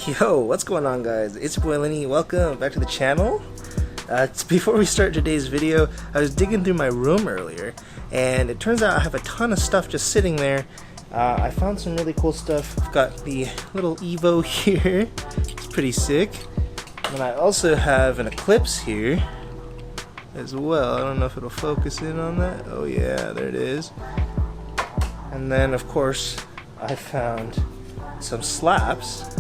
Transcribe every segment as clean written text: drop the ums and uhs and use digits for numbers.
Yo, what's going on, guys? It's your boy Lenny. Welcome back to the channel. Before we start today's video, I was digging through my room earlier, and it turns out I have a ton of stuff just sitting there. I found some really cool stuff. I've got the little Evo here. It's pretty sick. And I also have an Eclipse here as well. I don't know if it'll focus in on that. Oh yeah, there it is. And then, of course, I found some slaps.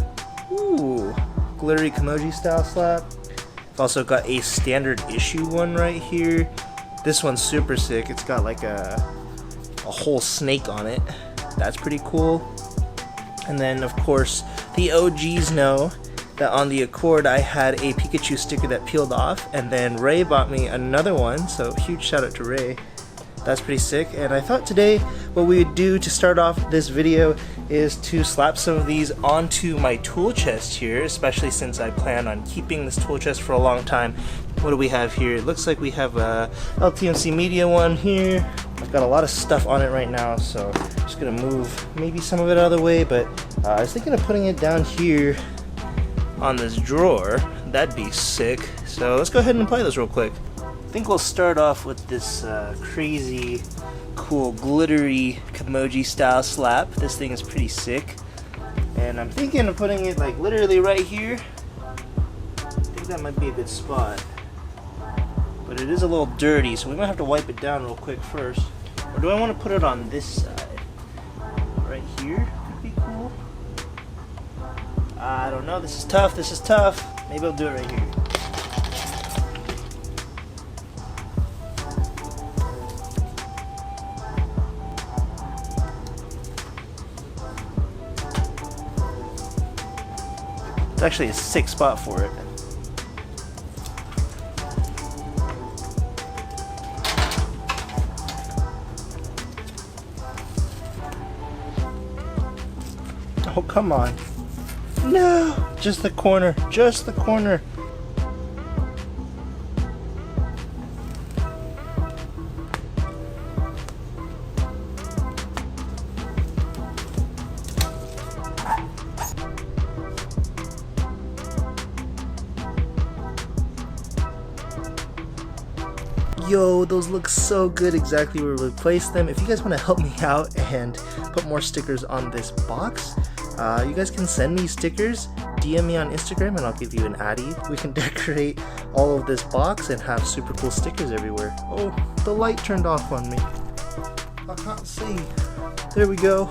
Ooh, glittery Kimoji style slap. I've also got a standard issue one right here. This one's super sick. It's got like a whole snake on it. That's pretty cool. And then, of course, the OGs know that on the Accord I had a Pikachu sticker that peeled off, and then Ray bought me another one, so huge shout out to Ray. That's pretty sick. And I thought today what we would do to start off this video is to slap some of these onto my tool chest here, especially since I plan on keeping this tool chest for a long time. What do we have here? It looks like we have a LTMC Media one here. I've got a lot of stuff on it right now, so I'm just gonna move maybe some of it out of the way, but I was thinking of putting it down here on this drawer. That'd be sick. So let's go ahead and apply this real quick. I think we'll start off with this crazy cool glittery Kimoji style slap. This thing is pretty sick, and I'm thinking of putting it like literally right here. I think that might be a good spot, but it is a little dirty, so we might have to wipe it down real quick first. Or do I want to put it on this side? Right here could be cool. I don't know, this is tough, this is tough. Maybe I'll do it right here. It's actually a sick spot for it. Oh, come on. No! Just the corner. Just the corner. Yo, those look so good exactly where we placed them. If you guys want to help me out and put more stickers on this box, you guys can send me stickers, DM me on Instagram, and I'll give you an addy. We can decorate all of this box and have super cool stickers everywhere. Oh, the light turned off on me. I can't see. There we go.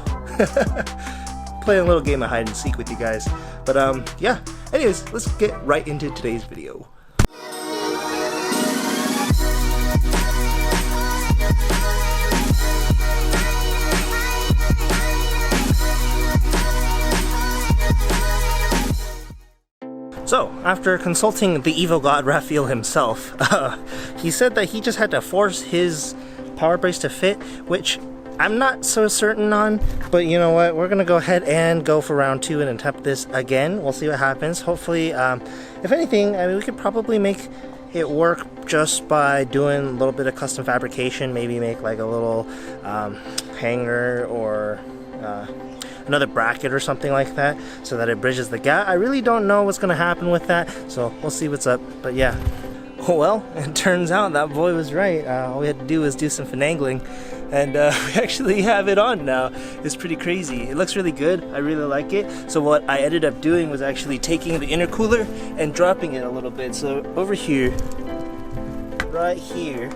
Playing a little game of hide and seek with you guys. But yeah, anyways, let's get right into today's video. So, after consulting the evil god Raphael himself, he said that he just had to force his power brace to fit, which I'm not so certain on, but you know what, we're gonna go ahead and go for round 2 and attempt this again. We'll see what happens. Hopefully, if anything, I mean, we could probably make it work just by doing a little bit of custom fabrication, maybe make like a little hanger or another bracket or something like that, so that it bridges the gap. I really don't know what's gonna happen with that, so we'll see what's up. But yeah, well, it turns out that boy was right. All we had to do was do some finagling, and we actually have it on now. It's pretty crazy. It looks really good. I really like it. So what I ended up doing was actually taking the intercooler and dropping it a little bit. So over here, right here,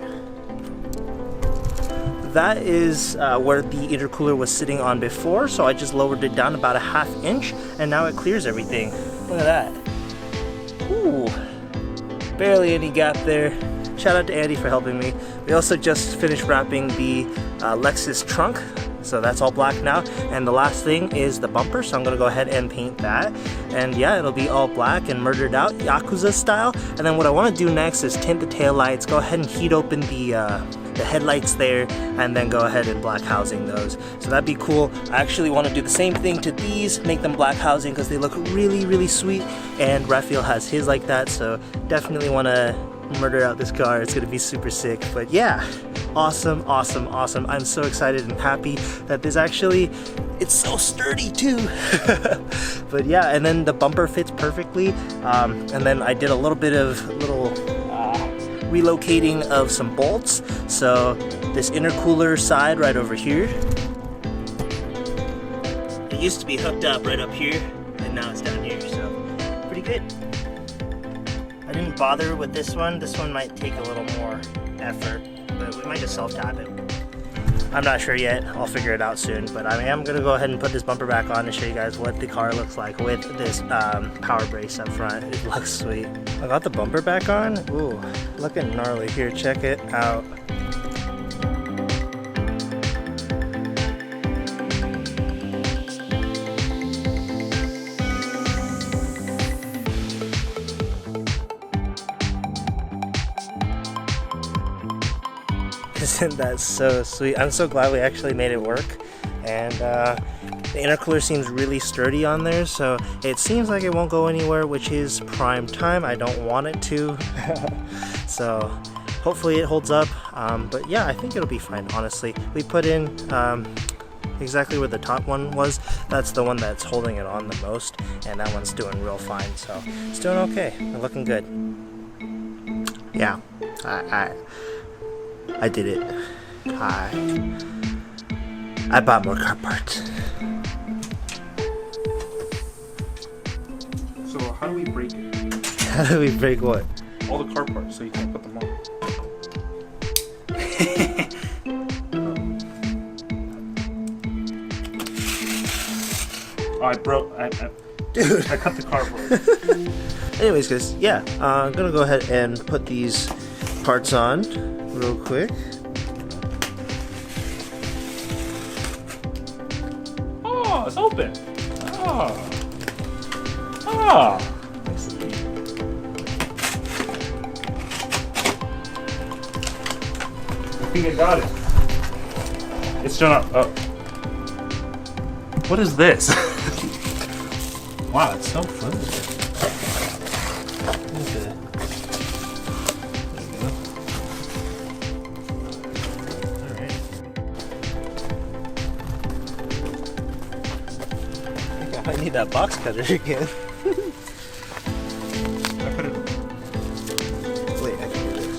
that is where the intercooler was sitting on before, so I just lowered it down about a ½ inch, and now it clears everything. Look at that. Ooh, barely any gap there. Shout out to Andy for helping me. We also just finished wrapping the Lexus trunk, so that's all black now. And the last thing is the bumper, so I'm gonna go ahead and paint that. And yeah, it'll be all black and murdered out, Yakuza style. And then what I wanna do next is tint the tail lights, go ahead and heat open the headlights there, and then go ahead and black housing those. So that'd be cool. I actually want to do the same thing to these, make them black housing because they look really, really sweet. And Raphael has his like that, so definitely want to murder out this car. It's gonna be super sick. But yeah, awesome, awesome, awesome. I'm so excited and happy that this actually, it's so sturdy too. But yeah, and then the bumper fits perfectly. And then I did a little bit of relocating of some bolts. So this intercooler side right over here, it used to be hooked up right up here, and now it's down here, so pretty good. I didn't bother with this one. This one might take a little more effort, but we might just self-tap it. I'm not sure yet. I'll figure it out soon, but I am going to go ahead and put this bumper back on and show you guys what the car looks like with this power brace up front. It looks sweet. I got the bumper back on. Ooh, looking gnarly. Here, check it out. Isn't that so sweet? I'm so glad we actually made it work. And the intercooler seems really sturdy on there, so it seems like it won't go anywhere, which is prime time. I don't want it to. So hopefully it holds up. But yeah, I think it'll be fine, honestly. We put in exactly where the top one was. That's the one that's holding it on the most, and that one's doing real fine. So it's doing okay. We're looking good. Yeah, I did it. I bought more car parts. So how do we break it? How do we break what? All the car parts, so you can't put them on. Oh, Dude, I cut the car broke. Anyways, guys, yeah, I'm gonna go ahead and put these parts on real quick. Oh, it's open. Oh. Oh. I see. I think I got it. It's still not up. What is this? Wow, it's so flimsy. Okay. There you go. Alright. I need that box cutter again. I put it. Wait, I can do this.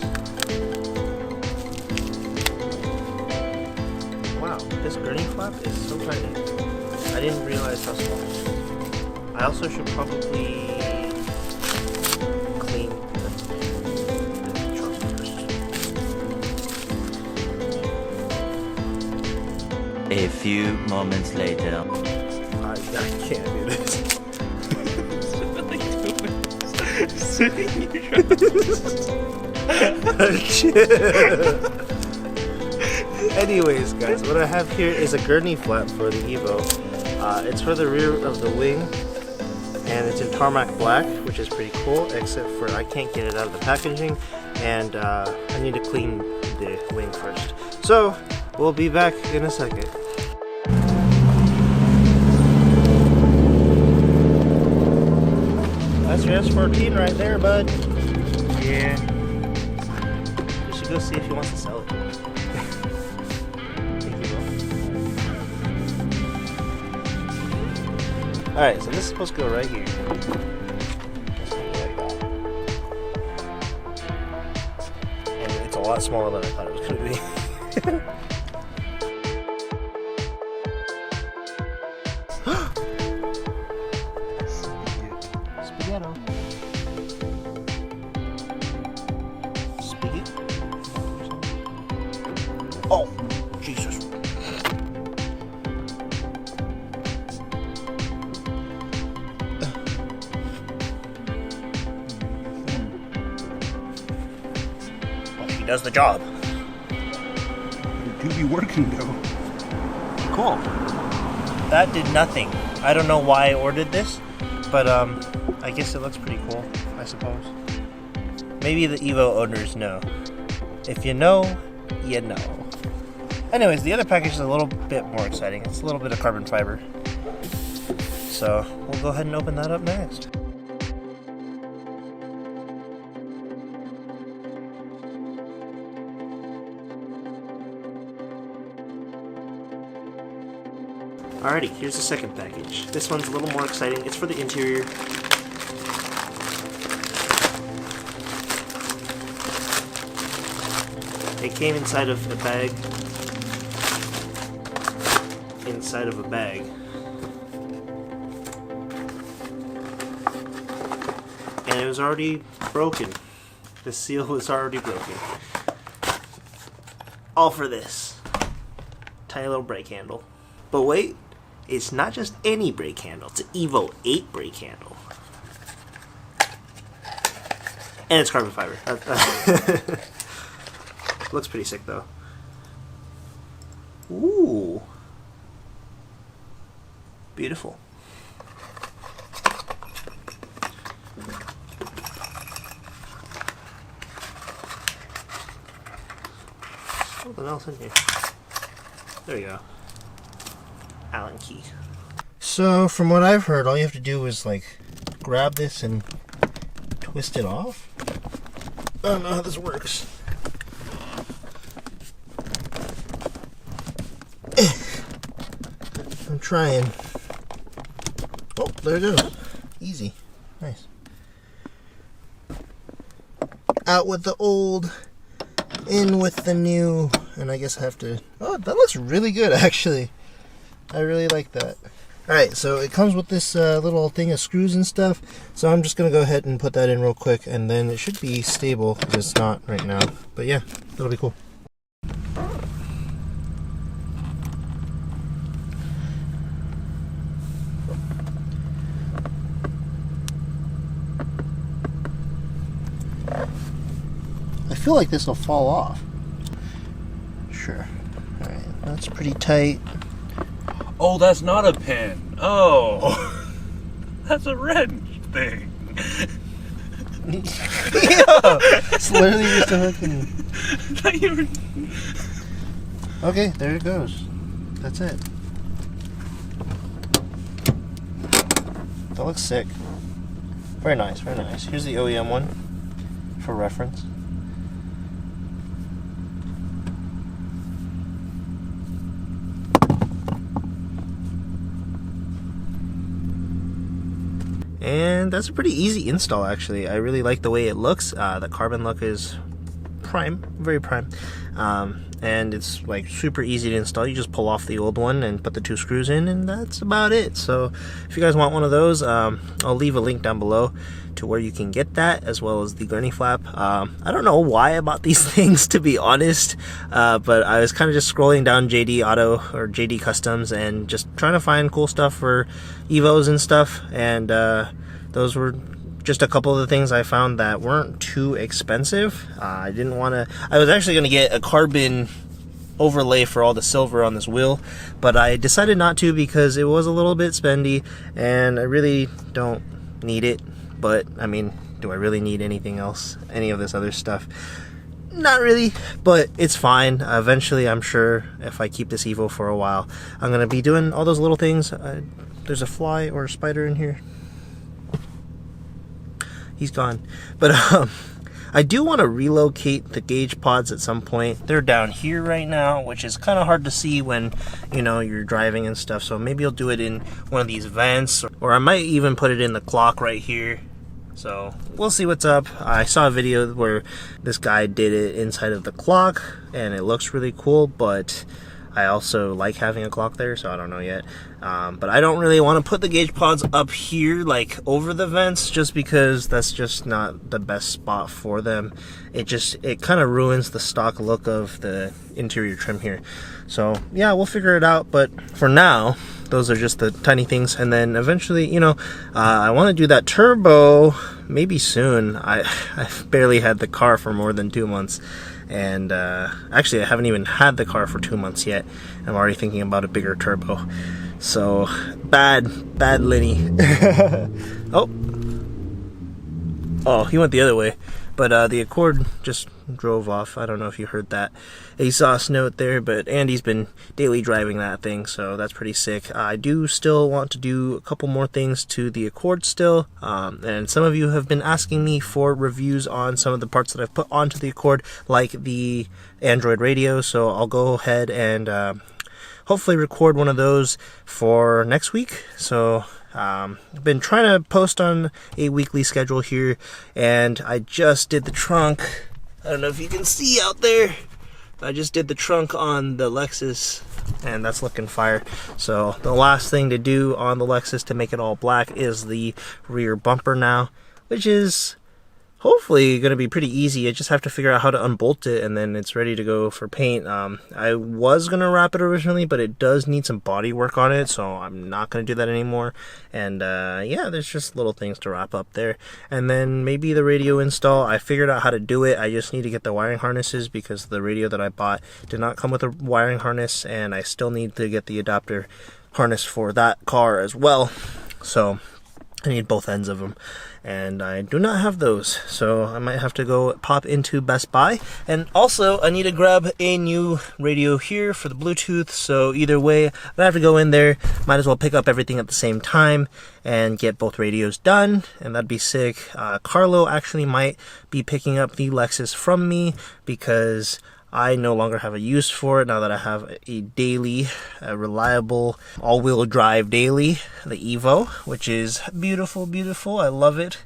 Wow, this gurney flap is so tiny. I didn't realize how small. I also should probably clean the truck first. A few moments later. I can't do this. Anyways, guys, what I have here is a gurney flap for the Evo. It's for the rear of the wing, and it's in tarmac black, which is pretty cool, except for I can't get it out of the packaging, and I need to clean the wing first. So, we'll be back in a second. That's your S14 right there, bud. Yeah. We should go see if he wants to sell it to us. Alright, so this is supposed to go right here. Just like that. And it's a lot smaller than I thought it was going to be. Spaghetto. Spaghetti? Oh, Jesus. Does the job. It do be working though. Cool. That did nothing. I don't know why I ordered this, but I guess it looks pretty cool, I suppose. Maybe the Evo owners know. If you know, you know. Anyways, the other package is a little bit more exciting. It's a little bit of carbon fiber. So we'll go ahead and open that up next. Alrighty, here's the second package. This one's a little more exciting. It's for the interior. It came inside of a bag. Inside of a bag. And it was already broken. The seal was already broken. All for this. Tiny little brake handle. But wait, it's not just any brake handle. It's an Evo 8 brake handle. And it's carbon fiber. Looks pretty sick though. Ooh. Beautiful. Something else in here. There you go. Allen key. So, from what I've heard, all you have to do is like grab this and twist it off. I don't know how this works. I'm trying. Oh, there it goes. Easy. Nice. Out with the old, in with the new, and I guess I have to... Oh, that looks really good, actually. I really like that. Alright, so it comes with this little thing of screws and stuff, so I'm just going to go ahead and put that in real quick, and then it should be stable, because it's not right now. But yeah, that'll be cool. I feel like this will fall off. Sure. Alright, that's pretty tight. Oh, that's not a pin. Oh. That's a wrench thing. Yeah, it's literally just a fucking... Okay, there it goes. That's it. That looks sick. Very nice, very nice. Here's the OEM one for reference. And that's a pretty easy install, actually. I really like the way it looks. The carbon look is prime, very prime. And it's like super easy to install. You just pull off the old one and put the two screws in, and that's about it. So if you guys want one of those, I'll leave a link down below to where you can get that, as well as the gurney flap. I don't know why I bought these things, to be honest, but I was kind of just scrolling down JD Auto or JD Customs and just trying to find cool stuff for Evos and stuff, and those were just a couple of the things I found that weren't too expensive. I didn't want to... I was actually going to get a carbon overlay for all the silver on this wheel, but I decided not to because it was a little bit spendy, and I really don't need it. But, I mean, do I really need anything else? Any of this other stuff? Not really, but it's fine. Eventually, I'm sure, if I keep this Evo for a while, I'm going to be doing all those little things. There's a fly or a spider in here. He's gone. But I do want to relocate the gauge pods at some point. They're down here right now, which is kind of hard to see when, you know, you're driving and stuff. So maybe I'll do it in one of these vents, or I might even put it in the clock right here. So we'll see what's up. I saw a video where this guy did it inside of the clock, and it looks really cool, but I also like having a clock there, so I don't know yet. But I don't really want to put the gauge pods up here, like over the vents, just because that's just not the best spot for them. It kind of ruins the stock look of the interior trim here. So yeah, we'll figure it out. But for now, those are just the tiny things. And then eventually, you know, I want to do that turbo maybe soon. I've barely had the car for more than 2 months. And actually I haven't even had the car for 2 months yet. I'm already thinking about a bigger turbo. So bad Lenny. Oh, he went the other way. But the Accord just drove off. I don't know if you heard that exhaust note there, but Andy's been daily driving that thing, so that's pretty sick. I do still want to do a couple more things to the Accord still, and some of you have been asking me for reviews on some of the parts that I've put onto the Accord, like the Android radio, so I'll go ahead and hopefully record one of those for next week. So I've been trying to post on a weekly schedule here, and I just did the trunk. I don't know if you can see out there. I just did the trunk on the Lexus, and that's looking fire. So the last thing to do on the Lexus to make it all black is the rear bumper now, which is hopefully going to be pretty easy. I just have to figure out how to unbolt it, and then it's ready to go for paint. I was going to wrap it originally, but it does need some body work on it, so I'm not going to do that anymore. And yeah, there's just little things to wrap up there. And then maybe the radio install. I figured out how to do it. I just need to get the wiring harnesses, because the radio that I bought did not come with a wiring harness, and I still need to get the adapter harness for that car as well. So I need both ends of them, and I do not have those, so I might have to go pop into Best Buy. And also, I need to grab a new radio here for the Bluetooth, so either way, I have to go in there. Might as well pick up everything at the same time and get both radios done, and that'd be sick. Carlo actually might be picking up the Lexus from me, because I no longer have a use for it now that I have a daily, reliable, all-wheel drive daily, the Evo, which is beautiful, beautiful. I love it.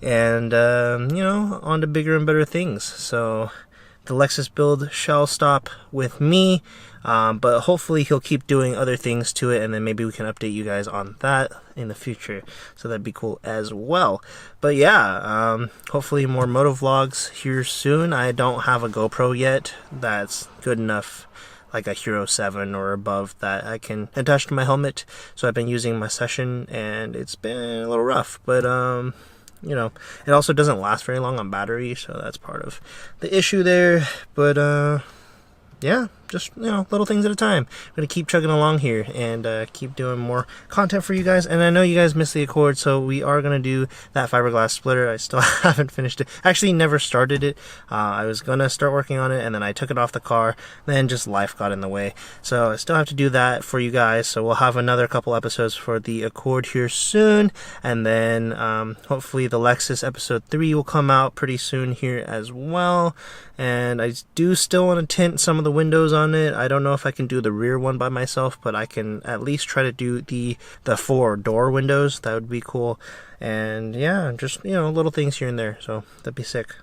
And, you know, on to bigger and better things. So the Lexus build shall stop with me, but hopefully he'll keep doing other things to it, and then maybe we can update you guys on that in the future, so that'd be cool as well. But yeah, hopefully more moto vlogs here soon. I don't have a GoPro yet that's good enough, like a Hero 7 or above, that I can attach to my helmet, so I've been using my Session, and it's been a little rough, but you know, it also doesn't last very long on battery, so that's part of the issue there. But yeah, just, you know, little things at a time. I'm gonna keep chugging along here and keep doing more content for you guys. And I know you guys missed the Accord, so we are gonna do that fiberglass splitter. I still haven't finished it. Actually, never started it. I was gonna start working on it, and then I took it off the car. Then just life got in the way, so I still have to do that for you guys. So we'll have another couple episodes for the Accord here soon, and then hopefully the Lexus episode 3 will come out pretty soon here as well. And I do still want to tint some of the windows on it. I don't know if I can do the rear one by myself, but I can at least try to do the 4 door windows. That would be cool. And yeah, just, you know, little things here and there, so that'd be sick.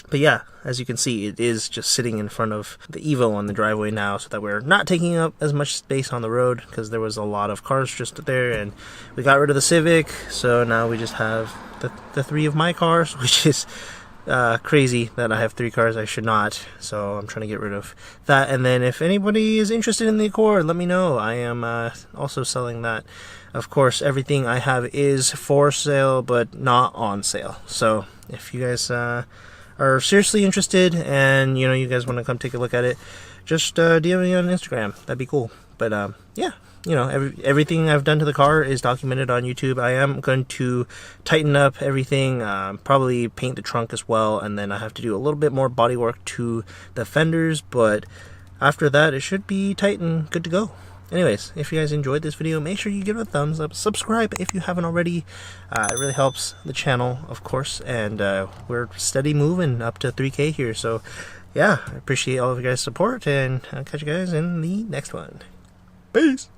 But yeah, as you can see, it is just sitting in front of the Evo on the driveway now, so that we're not taking up as much space on the road, because there was a lot of cars just there, and we got rid of the Civic, so now we just have the 3 of my cars, which is crazy that I have 3 cars. I should not, so I'm trying to get rid of that. And then if anybody is interested in the Accord, let me know. I am also selling that. Of course, everything I have is for sale, but not on sale. So if you guys are seriously interested, and you know, you guys want to come take a look at it, just DM me on Instagram. That'd be cool. But yeah, you know, everything I've done to the car is documented on YouTube. I am going to tighten up everything, probably paint the trunk as well, and then I have to do a little bit more body work to the fenders, but after that it should be tight and good to go. Anyways, if you guys enjoyed this video, make sure you give it a thumbs up, subscribe if you haven't already. It really helps the channel, of course, and we're steady moving up to 3K here, so yeah, I appreciate all of you guys' support, and I'll catch you guys in the next one. Peace!